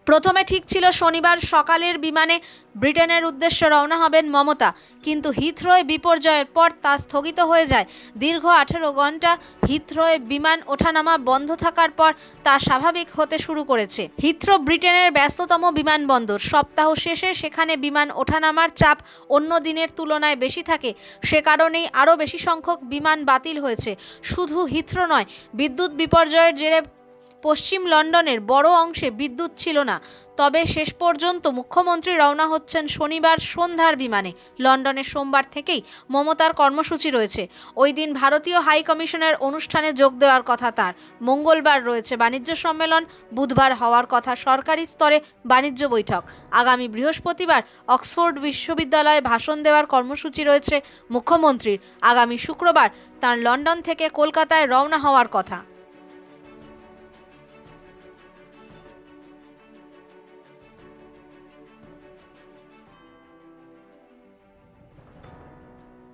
প্রথমে ঠিক ছিল শনিবার সকালের বিমানে ব্রিটেনের উদ্দেশ্যে রওনা হবেন মমতা, কিন্তু হিথ্রোয় বিপর্যয়ের পর তা স্থগিত হয়ে যায়। দীর্ঘ 18 ঘন্টা হিথ্রোয় বিমান ওঠানামা বন্ধ থাকার পর তা স্বাভাবিক হতে শুরু করেছে। হিথ্রো ব্রিটেনের ব্যস্ততম বিমানবন্দর। সপ্তাহ শেষে সেখানে বিমান ওঠানামার চাপ অন্য দিনের তুলনায় বেশি থাকে। সে কারণেই আরও বেশি সংখ্যক বিমান বাতিল হয়েছে। শুধু হিথ্রো নয়, বিদ্যুৎ বিপর্যয়ের জেরে পশ্চিম লন্ডনের বড় অংশে বিদ্যুৎ ছিল না। তবে শেষ পর্যন্ত মুখ্যমন্ত্রী রওনা হচ্ছেন শনিবার সন্ধ্যার বিমানে। লন্ডনে সোমবার থেকেই মমতার কর্মসূচি রয়েছে। ওই দিন ভারতীয় হাই কমিশনের অনুষ্ঠানে যোগ দেওয়ার কথা তার। মঙ্গলবার রয়েছে বাণিজ্য সম্মেলন, বুধবার হওয়ার কথা সরকারি স্তরে বাণিজ্য বৈঠক। আগামী বৃহস্পতিবার অক্সফোর্ড বিশ্ববিদ্যালয়ে ভাষণ দেওয়ার কর্মসূচি রয়েছে মুখ্যমন্ত্রীর। আগামী শুক্রবার তাঁর লন্ডন থেকে কলকাতায় রওনা হওয়ার কথা।